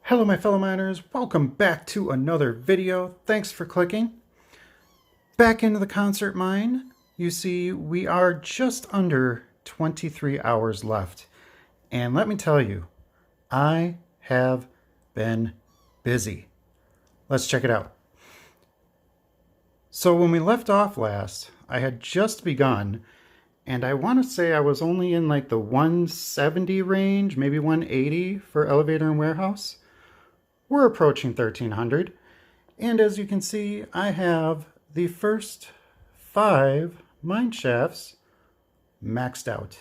Hello my fellow miners, welcome back to another video. Thanks for clicking. Back into the concert mine. You see we are just under 23 hours left. And let me tell you, I have been busy. Let's check it out. So when we left off last, I had just begun, and I want to say I was only in like the 170 range, maybe 180 for elevator and warehouse. We're approaching 1300, and as you can see, I have the first 5 mine shafts maxed out.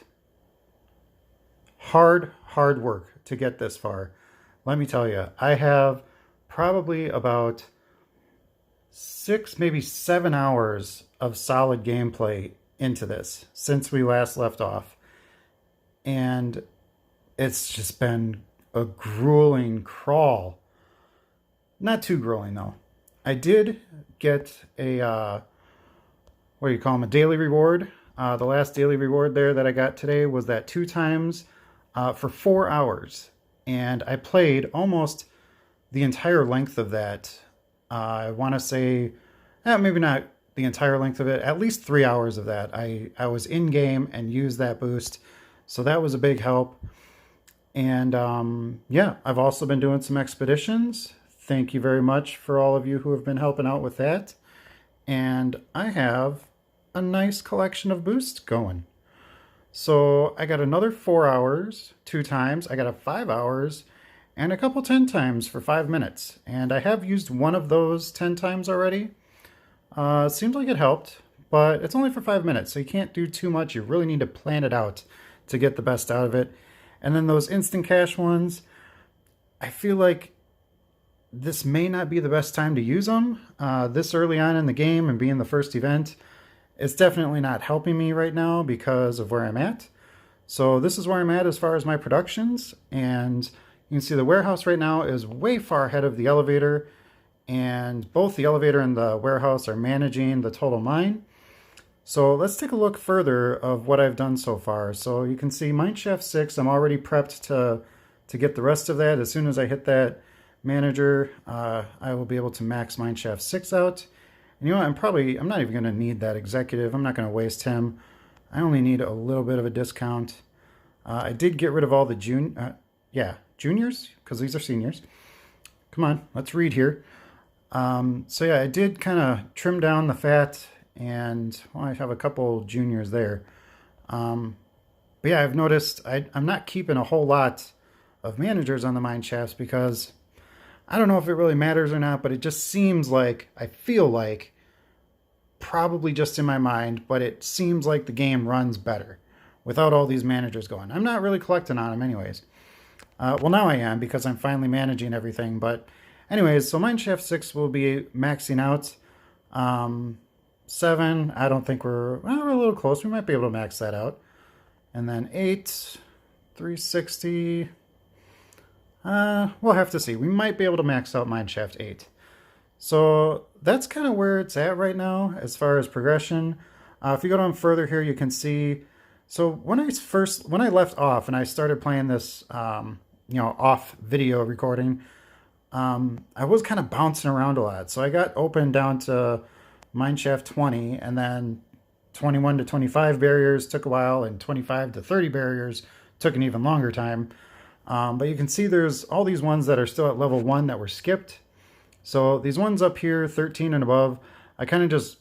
Hard work to get this far. Let me tell you, I have probably about 6, maybe 7 hours of solid gameplay into this since we last left off. And it's just been a grueling crawl. Not too grueling though. I did get a, what do you call them, a daily reward. The last daily reward there that I got today was that 2 times for 4 hours. And I played almost the entire length of that. I want to say, maybe not the entire length of it, at least 3 hours of that. I was in game and used that boost. So that was a big help. And yeah, I've also been doing some expeditions. Thank you very much for all of you who have been helping out with that. And I have a nice collection of boosts going. So I got another 4 hours, 2 times. I got a 5 hours and a couple 10 times for 5 minutes. And I have used one of those 10 times already. Seems like it helped, but it's only for 5 minutes. So you can't do too much. You really need to plan it out to get the best out of it. And then those instant cash ones, I feel like this may not be the best time to use them this early on in the game and being the first event. It's definitely not helping me right now because of where I'm at. So this is where I'm at as far as my productions. And you can see the warehouse right now is way far ahead of the elevator. And both the elevator and the warehouse are managing the total mine. So let's take a look further of what I've done so far. So you can see Mineshaft 6, I'm already prepped to get the rest of that. As soon as I hit that manager, I will be able to max Mineshaft 6 out. And you know what, I'm not even going to need that executive. I'm not going to waste him. I only need a little bit of a discount. I did get rid of all the juniors, because these are seniors. Come on, let's read here. So yeah, I did kind of trim down the fat, and well, I have a couple juniors there. But yeah, I've noticed I'm not keeping a whole lot of managers on the mine shafts because I don't know if it really matters or not, but it just seems like, I feel like, probably just in my mind, but it seems like the game runs better without all these managers going. I'm not really collecting on them anyways. Well, now I am because I'm finally managing everything. But anyways, so Mineshaft 6 will be maxing out. 7, I don't think we're a little close. We might be able to max that out. And then 8, 360... we'll have to see. We might be able to max out Mineshaft 8. So that's kind of where it's at right now as far as progression. If you go down further here, you can see. So when I left off and I started playing this, off video recording, I was kind of bouncing around a lot. So I got open down to Mineshaft 20, and then 21 to 25 barriers took a while, and 25 to 30 barriers took an even longer time. But you can see there's all these ones that are still at level 1 that were skipped. So these ones up here, 13 and above, I kind of just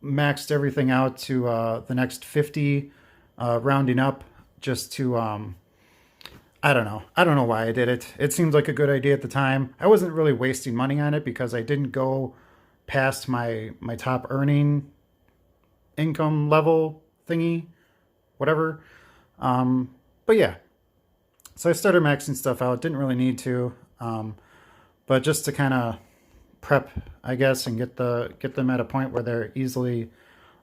maxed everything out to the next 50, rounding up just to, I don't know why I did it. It seemed like a good idea at the time. I wasn't really wasting money on it because I didn't go past my top earning income level thingy, whatever. But yeah. So I started maxing stuff out. Didn't really need to, but just to kind of prep, I guess, and get them at a point where they're easily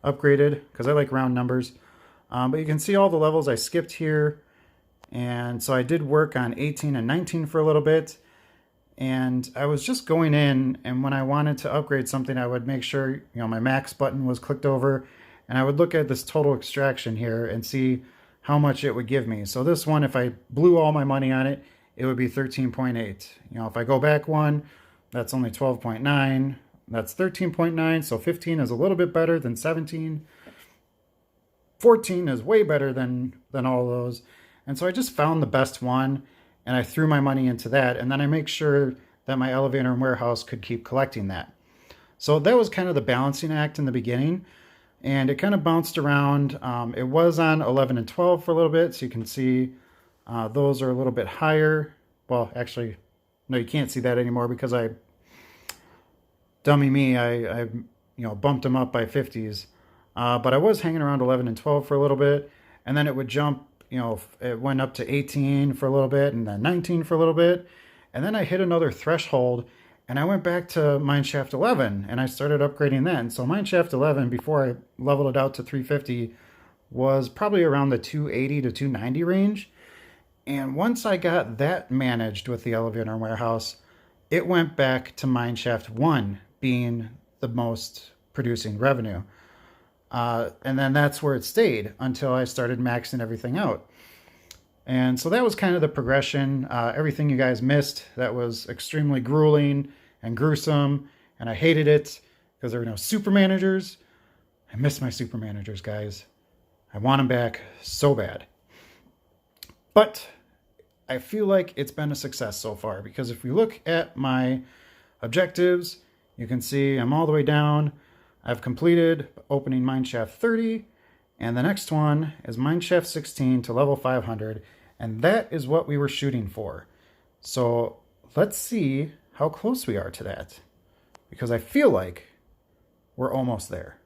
upgraded, because I like round numbers. But you can see all the levels I skipped here, and so I did work on 18 and 19 for a little bit, and I was just going in, and when I wanted to upgrade something, I would make sure my max button was clicked over, and I would look at this total extraction here and see how much it would give me. So this one, if I blew all my money on it, it would be 13.8. You know, if I go back one, that's only 12.9. That's 13.9. So 15 is a little bit better than 17. 14 is way better than all those. And so I just found the best one and I threw my money into that. And then I make sure that my elevator and warehouse could keep collecting that. So that was kind of the balancing act in the beginning. And it kind of bounced around. It was on 11 and 12 for a little bit. So you can see those are a little bit higher. Well, actually, no, you can't see that anymore because I bumped them up by 50s. But I was hanging around 11 and 12 for a little bit. And then it would jump, it went up to 18 for a little bit and then 19 for a little bit. And then I hit another threshold and I went back to Mineshaft 11 and I started upgrading that. And so Mineshaft 11, before I leveled it out to 350, was probably around the 280 to 290 range. And once I got that managed with the elevator and warehouse, it went back to Mineshaft 1 being the most producing revenue. And then that's where it stayed until I started maxing everything out. And so that was kind of the progression. Everything you guys missed, that was extremely grueling and gruesome. And I hated it because there were no super managers. I miss my super managers, guys. I want them back so bad. But I feel like it's been a success so far because if we look at my objectives, you can see I'm all the way down. I've completed opening Mineshaft 30, and the next one is Mineshaft 16 to level 500, and that is what we were shooting for. So let's see how close we are to that, because I feel like we're almost there.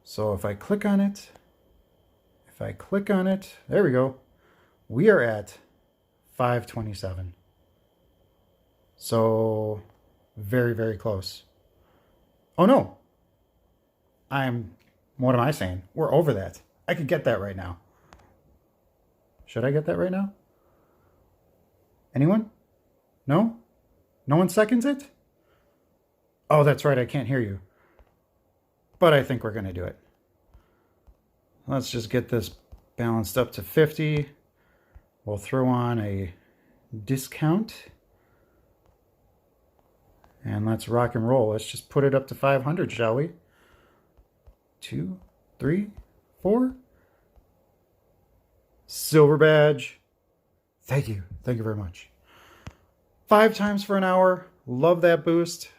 So if I click on it, there we go. We are at 527. So very, very close. Oh no, what am I saying? We're over that. I could get that right now. Should I get that right now? Anyone? No? No one seconds it? Oh, that's right, I can't hear you. But I think we're gonna do it. Let's just get this balanced up to 50. We'll throw on a discount. And let's rock and roll. Let's just put it up to 500, shall we? 2, 3, 4. Silver badge. Thank you. Thank you very much. 5 times for an hour. Love that boost.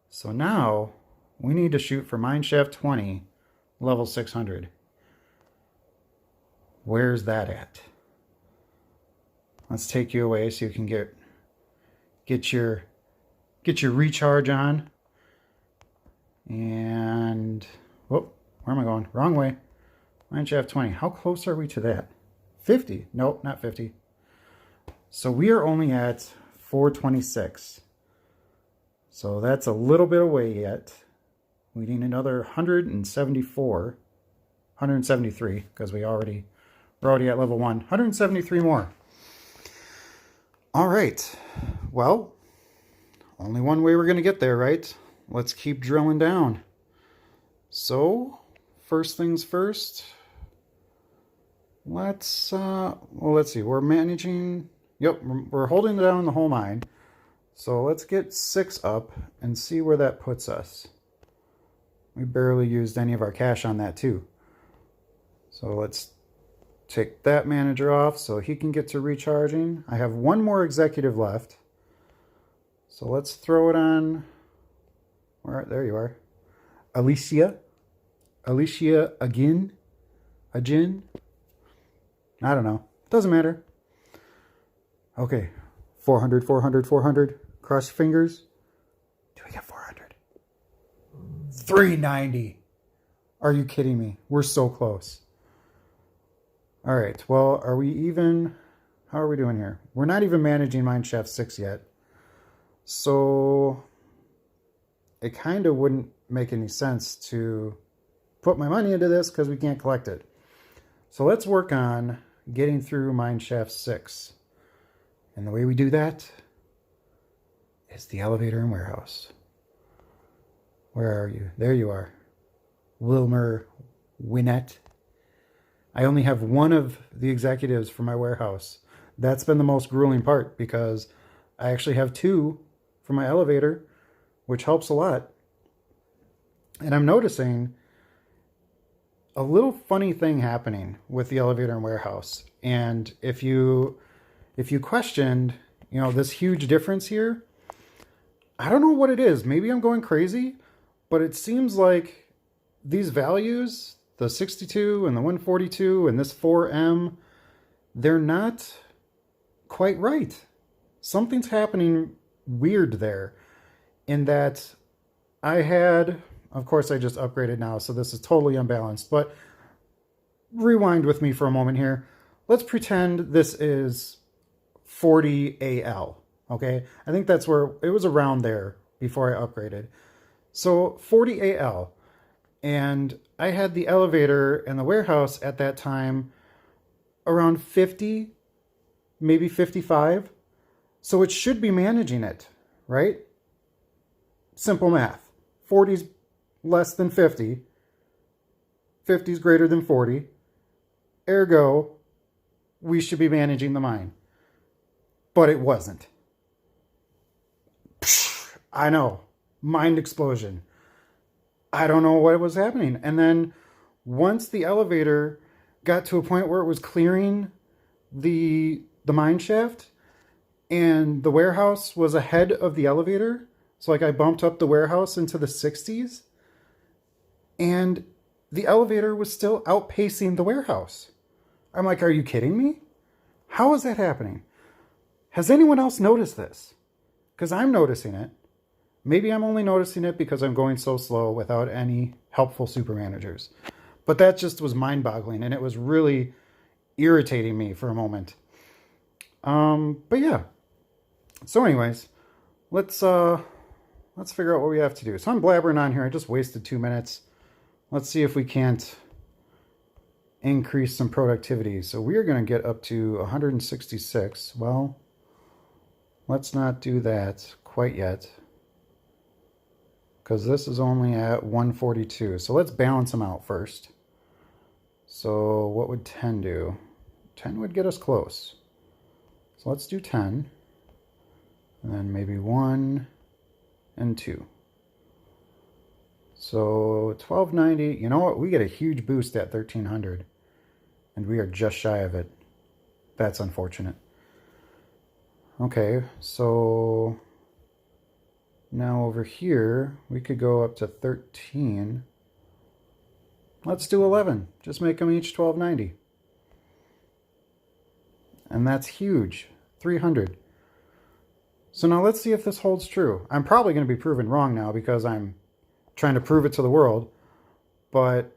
So now we need to shoot for Mineshaft 20, level 600. Where's that at? Let's take you away so you can get your recharge on. And whoop, where am I going? Wrong way. Mineshaft 20. How close are we to that? 50. Nope, not 50. So we are only at 426. So that's a little bit away yet. We need another 174. 173, because we're already at level 1. 173 more. All right. Well, only one way we're going to get there, right? Let's keep drilling down. So, first things first. Let's see. We're managing. Yep, we're holding down the whole mine. So let's get 6 up and see where that puts us. We barely used any of our cash on that too. So let's take that manager off so he can get to recharging. I have one more executive left. So let's throw it on. There you are. Alicia again. Ajin. I don't know. Doesn't matter. Okay. 400, 400, 400. Cross your fingers. Do we get 400? 390. Are you kidding me? We're so close. All right. Well, are we even? How are we doing here? We're not even managing Mineshaft 6 yet. So it kind of wouldn't make any sense to put my money into this because we can't collect it. So let's work on getting through Mineshaft 6. And the way we do that is the elevator and warehouse. Where are you? There you are. Wilmer Winnett. I only have one of the executives for my warehouse. That's been the most grueling part because I actually have two for my elevator, which helps a lot. And I'm noticing a little funny thing happening with the elevator and warehouse. And if you questioned, this huge difference here, I don't know what it is. Maybe I'm going crazy, but it seems like these values, the 62 and the 142 and this 4M, they're not quite right. Something's happening weird there in that I had, of course, I just upgraded now, so this is totally unbalanced, but rewind with me for a moment here. Let's pretend this is 40 AL, okay? I think that's where it was, around there before I upgraded. So 40 AL, and I had the elevator and the warehouse at that time around 50, maybe 55. So it should be managing it, right? Simple math. 40's less than 50. 50's greater than 40. Ergo, we should be managing the mine. But it wasn't. I know. Mind explosion. I don't know what was happening. And then once the elevator got to a point where it was clearing the mine shaft and the warehouse was ahead of the elevator, so like I bumped up the warehouse into the 60s, and the elevator was still outpacing the warehouse. I'm like, are you kidding me? How is that happening? Has anyone else noticed this? Because I'm noticing it. Maybe I'm only noticing it because I'm going so slow without any helpful super managers. But that just was mind-boggling, and it was really irritating me for a moment. But yeah. So anyways, let's figure out what we have to do. So I'm blabbering on here. I just wasted 2 minutes. Let's see if we can't increase some productivity. So we are going to get up to 166. Well, let's not do that quite yet, because this is only at 142. So let's balance them out first. So what would 10 do? 10 would get us close. So let's do 10. And then maybe 1 and 2. So 1290, you know what? We get a huge boost at 1300. And we are just shy of it. That's unfortunate. Okay, so now over here, we could go up to 13. Let's do 11. Just make them each 1290. And that's huge. 300. So now let's see if this holds true. I'm probably going to be proven wrong now because I'm trying to prove it to the world. But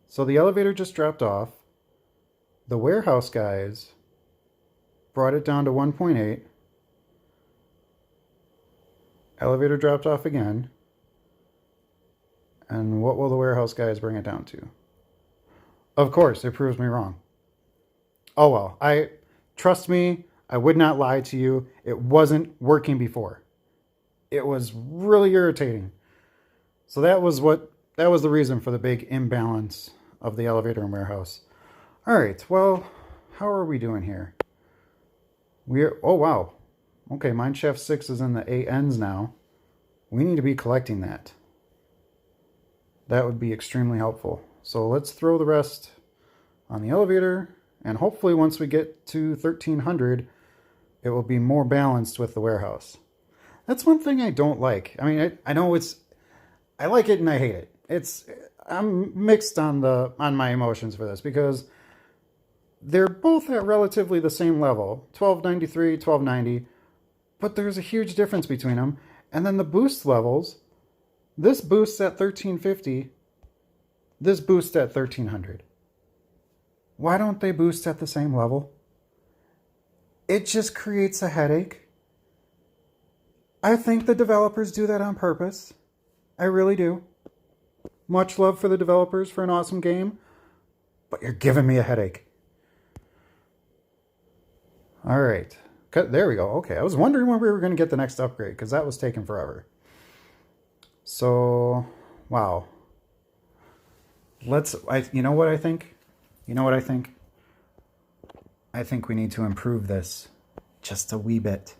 so the elevator just dropped off. The warehouse guys brought it down to 1.8. Elevator dropped off again. And what will the warehouse guys bring it down to? Of course, it proves me wrong. Oh well, trust me, I would not lie to you. It wasn't working before. It was really irritating. So that was the reason for the big imbalance of the elevator and warehouse. All right, well, how are we doing here? Oh wow. Okay, mineshaft 6 is in the ANs now. We need to be collecting that. That would be extremely helpful. So let's throw the rest on the elevator, and hopefully once we get to 1300, it will be more balanced with the warehouse. That's one thing I don't like. I mean, I know I like it and I hate it. I'm mixed on my emotions for this because they're both at relatively the same level, 1293, 1290, but there's a huge difference between them. And then the boost levels, this boosts at 1350, this boosts at 1300. Why don't they boost at the same level? It just creates a headache. I think the developers do that on purpose. I really do. Much love for the developers for an awesome game, but you're giving me a headache. All right. There we go. Okay, I was wondering when we were going to get the next upgrade because that was taking forever. So, wow. You know what I think? I think we need to improve this just a wee bit.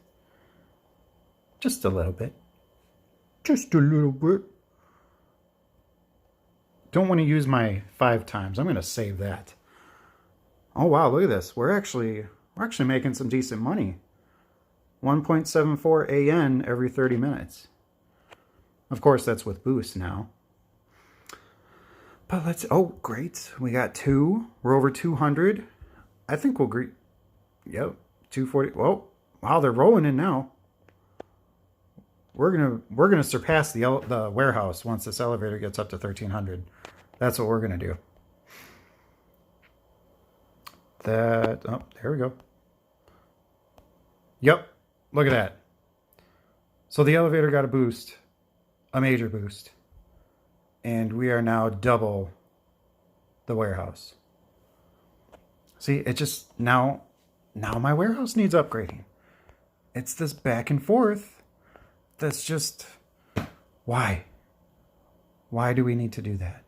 Just a little bit. Just a little bit. Don't want to use my 5 times. I'm going to save that. Oh wow, look at this. We're actually making some decent money. 1.74 AN every 30 minutes. Of course, that's with boost now. But let's, oh, great. We got 2. We're over 200. I think we'll agree. Yep, 240. Whoa, wow, they're rolling in now. We're gonna surpass the warehouse once this elevator gets up to 1300. That's what we're gonna do. That, oh, there we go. Yep, look at that. So the elevator got a boost, a major boost, and we are now double the warehouse. See, it just, now my warehouse needs upgrading. It's this back and forth that's just, why? Why do we need to do that?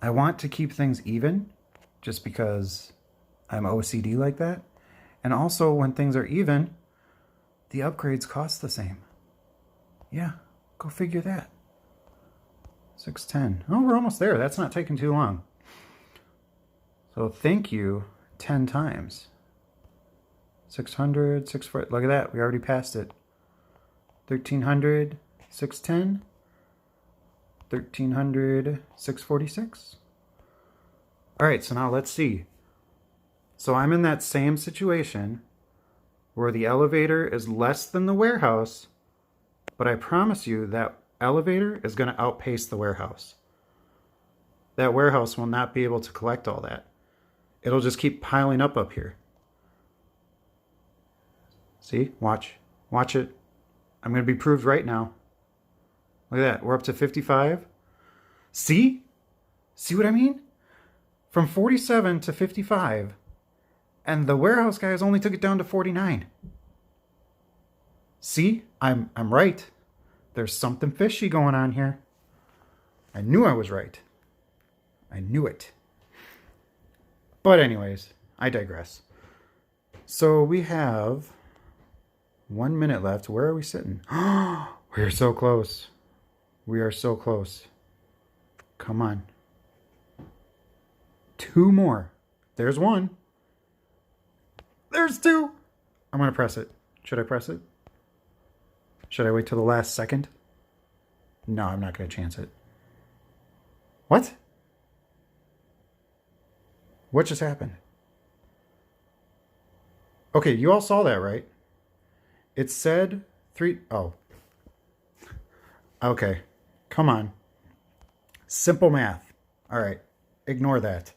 I want to keep things even just because I'm OCD like that. And also when things are even, the upgrades cost the same. Yeah, go figure that. 610. Oh, we're almost there. That's not taking too long. So thank you 10 times. 600, 640. Look at that. We already passed it. 1300, 610. 1300, 646. All right, so now let's see. So I'm in that same situation where the elevator is less than the warehouse, but I promise you that elevator is going to outpace the warehouse. That warehouse will not be able to collect all that. It'll just keep piling up here. See? Watch it. I'm going to be proved right now. Look at that. We're up to 55. See? See what I mean? From 47 to 55. And the warehouse guys only took it down to 49. See? I'm right. There's something fishy going on here. I knew I was right. I knew it. But anyways, I digress. So we have 1 minute left. Where are we sitting? We're so close. We are so close. Come on. 2 more. There's 1. There's 2. I'm going to press it. Should I press it? Should I wait till the last second? No, I'm not going to chance it. What? What just happened? Okay, you all saw that, right? It said 3... Oh. Okay. Come on. Simple math. All right. Ignore that.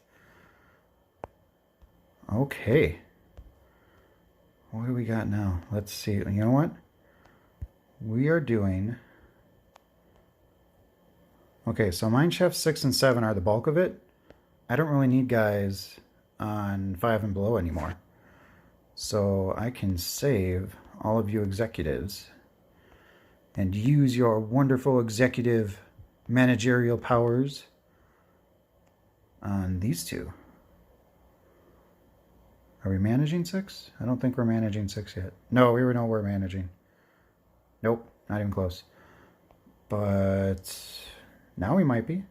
Okay. What do we got now? Let's see. You know what? We are doing... Okay, so Mine Chef 6 and 7 are the bulk of it. I don't really need guys on 5 and below anymore. So I can save all of you executives and use your wonderful executive managerial powers on these 2. Are we managing 6? I don't think we're managing 6 yet. No, we know we're managing. Nope, not even close. But now we might be.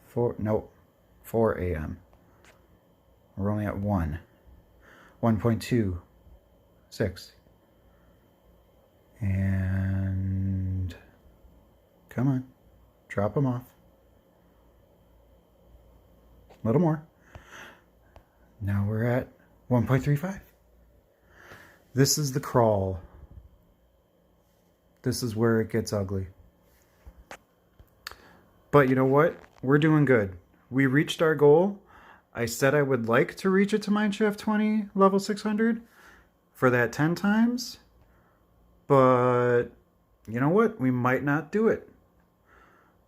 4 a.m. We're only at 1. 1.2. 6. And come on. Drop them off. A little more. Now we're at 1.35. This is the crawl. This is where it gets ugly. But you know what? We're doing good. We reached our goal. I said I would like to reach it to Minecraft 20 level 600 for that 10 times. But you know what? We might not do it.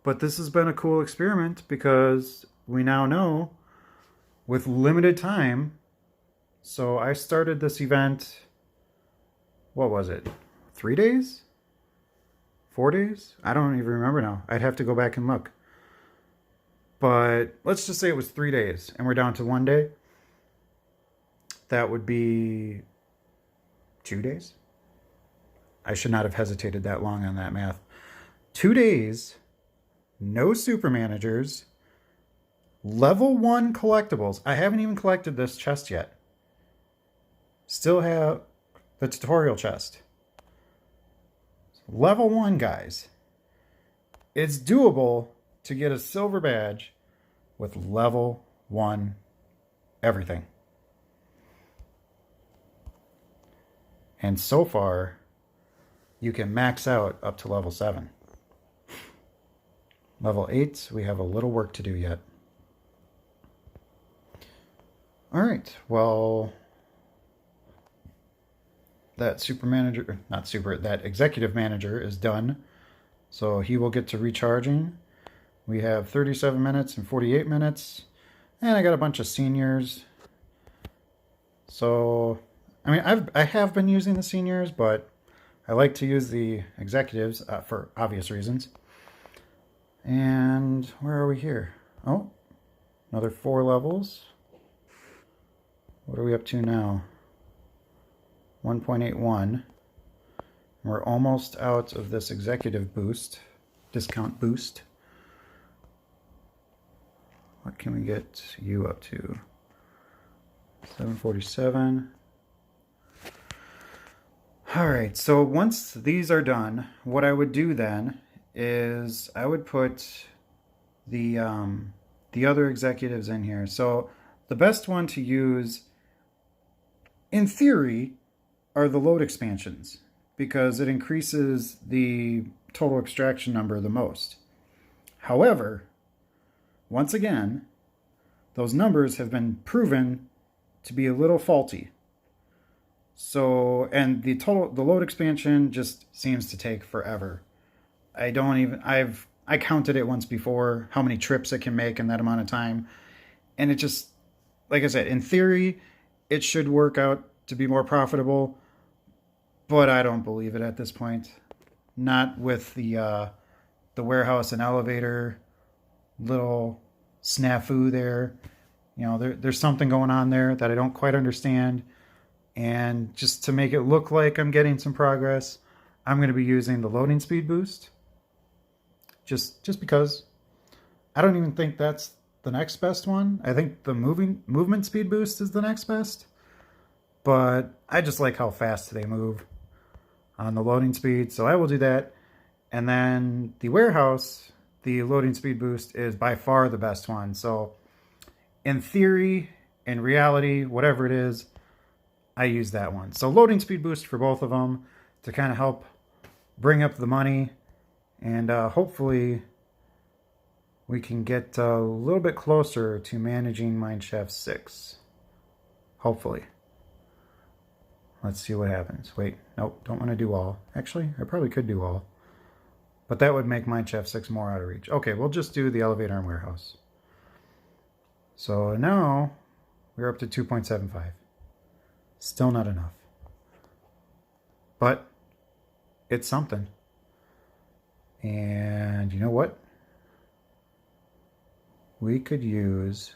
But this has been a cool experiment because we now know with limited time. So I started this event, what was it? 3 days? 4 days? I don't even remember now. I'd have to go back and look. But let's just say it was 3 days and we're down to 1 day. That would be 2 days. I should not have hesitated that long on that math. 2 days, no super managers, level 1 collectibles. I haven't even collected this chest yet. Still have the tutorial chest. Level 1, guys. It's doable to get a silver badge with level 1 everything. And so far, you can max out up to level 7. Level 8, we have a little work to do yet. All right, well, that that executive manager is done. So he will get to recharging. We have 37 minutes and 48 minutes. And I got a bunch of seniors. So, I mean, I have been using the seniors, but I like to use the executives for obvious reasons. And where are we here? Oh, another 4 levels. What are we up to now? 1.81. We're almost out of this executive boost, discount boost. What can we get you up to? 747. All right, so once these are done, what I would do then is I would put the other executives in here. So the best one to use, in theory, are the load expansions, because it increases the total extraction number the most. However, once again, those numbers have been proven to be a little faulty. So, and the load expansion just seems to take forever. I counted it once before, how many trips it can make in that amount of time. And it just, like I said, in theory, it should work out to be more profitable, but I don't believe it at this point. Not with the warehouse and elevator little snafu there. You know, there's something going on there that I don't quite understand. And just to make it look like I'm getting some progress, I'm going to be using the loading speed boost. Just because I don't even think that's the next best one. I think the movement speed boost is the next best. But I just like how fast they move on the loading speed, so I will do that. And then the warehouse, the loading speed boost is by far the best one. So in theory, in reality, whatever it is, I use that one. So loading speed boost for both of them to kind of help bring up the money, and hopefully we can get a little bit closer to managing Mineshaft 6. Hopefully. Let's see what happens. Wait, nope, don't want to do all. Actually, I probably could do all. But that would make Mineshaft 6 more out of reach. Okay, we'll just do the elevator and warehouse. So now we're up to 2.75. Still not enough. But it's something. And you know what? We could use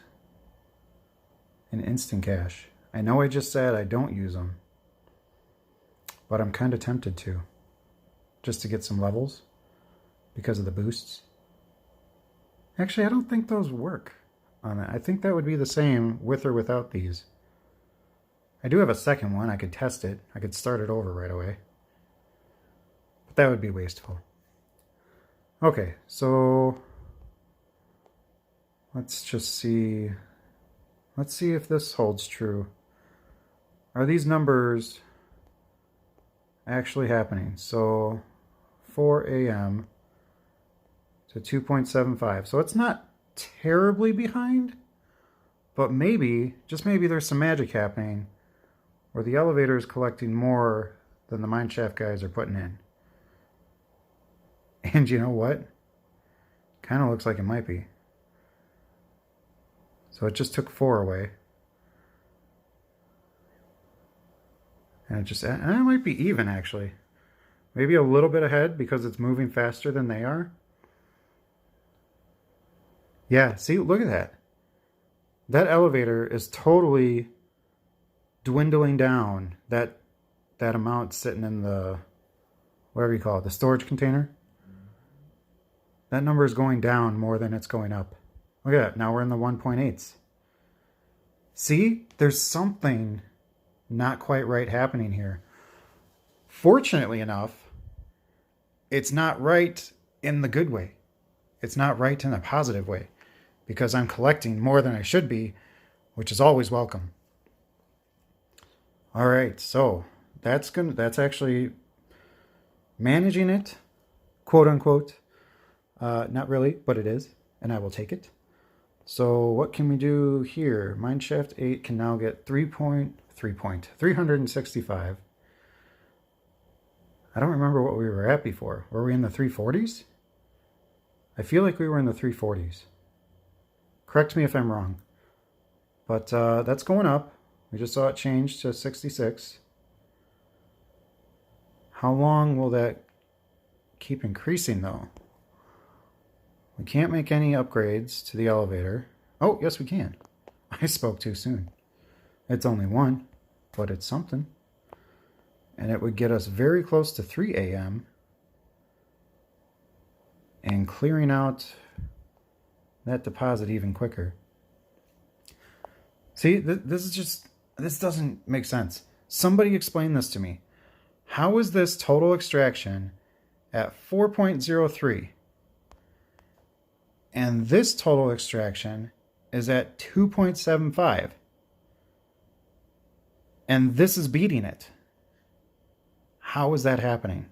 an instant cash. I know I just said I don't use them, but I'm kind of tempted to, just to get some levels because of the boosts. Actually, I don't think those work on that. I think that would be the same with or without these. I do have a second one. I could test it. I could start it over right away. But that would be wasteful. Okay, so let's just see. Let's see if this holds true. Are these numbers actually happening? So 4 a.m. to 2.75. So it's not terribly behind, but maybe, just maybe, there's some magic happening where the elevator is collecting more than the mineshaft guys are putting in. And you know what? Kind of looks like it might be. So it just took 4 away. And it might be even, actually. Maybe a little bit ahead because it's moving faster than they are. Yeah, see, look at that. That elevator is totally dwindling down. That amount sitting in the, whatever you call it, the storage container. That number is going down more than it's going up. Look at that. Now we're in the 1.8s. See, there's something not quite right happening here. Fortunately enough, it's not right in the good way. It's not right in a positive way, because I'm collecting more than I should be, which is always welcome. All right, so that's actually managing it, quote unquote. Not really, but it is, and I will take it. So what can we do here? Mineshaft 8 can now get 365. I don't remember what we were at before. Were we in the 340s? I feel like we were in the 340s. Correct me if I'm wrong. But that's going up. We just saw it change to 66. How long will that keep increasing though? We can't make any upgrades to the elevator. Oh, yes we can. I spoke too soon. It's only 1, but it's something. And it would get us very close to 3 a.m. and clearing out that deposit even quicker. See, this doesn't make sense. Somebody explain this to me. How is this total extraction at 4.03? And this total extraction is at 2.75. And this is beating it. How is that happening?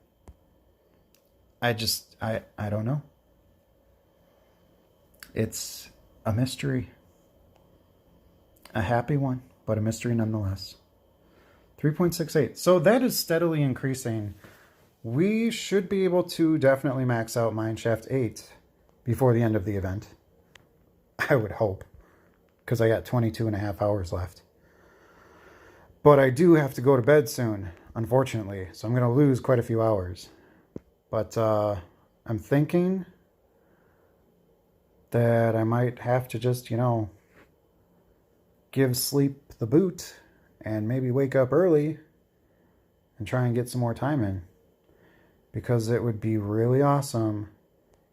I don't know. It's a mystery. A happy one, but a mystery nonetheless. 3.68. So that is steadily increasing. We should be able to definitely max out Mineshaft 8 before the end of the event. I would hope, because I got 22 and a half hours left. But I do have to go to bed soon, unfortunately, so I'm going to lose quite a few hours. But I'm thinking that I might have to just, give sleep the boot and maybe wake up early and try and get some more time in. Because it would be really awesome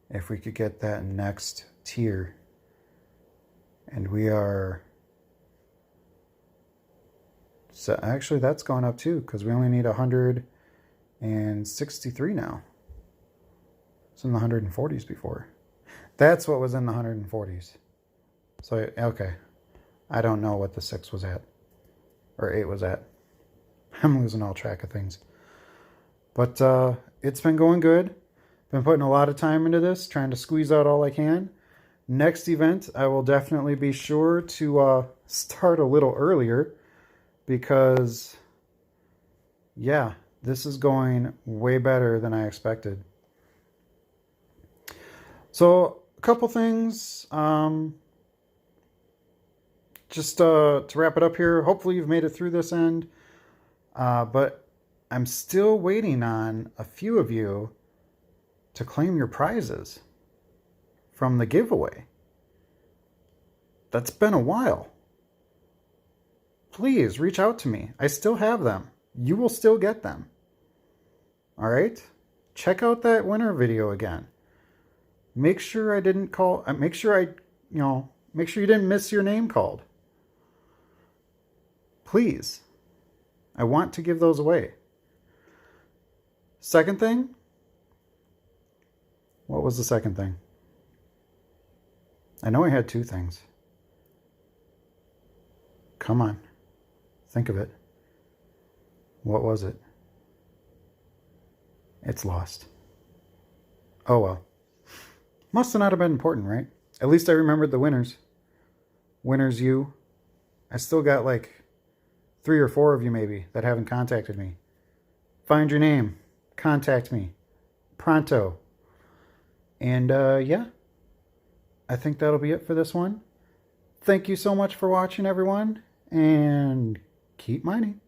if we could get that next tier. And we are... So actually that's gone up too, because we only need 163 now. It's in the 140s before. That's what was in the 140s. So, okay. I don't know what the 6 was at. Or 8 was at. I'm losing all track of things. But it's been going good. Been putting a lot of time into this, trying to squeeze out all I can. Next event, I will definitely be sure to start a little earlier. Because, yeah, this is going way better than I expected. So, a couple things. Just to wrap it up here, hopefully you've made it through this end. But I'm still waiting on a few of you to claim your prizes from the giveaway. That's been a while. Please reach out to me. I still have them. You will still get them. All right? Check out that winner video again. Make sure I didn't call... Make sure you didn't miss your name called. Please. I want to give those away. Second thing. What was the second thing? I know I had 2 things. Come on. Think of it. What was it? It's lost. Oh well. Must have not have been important, right? At least I remembered the winners. Winners you. I still got like 3 or 4 of you maybe that haven't contacted me. Find your name. Contact me. Pronto. And yeah. I think that'll be it for this one. Thank you so much for watching, everyone. And... keep mining.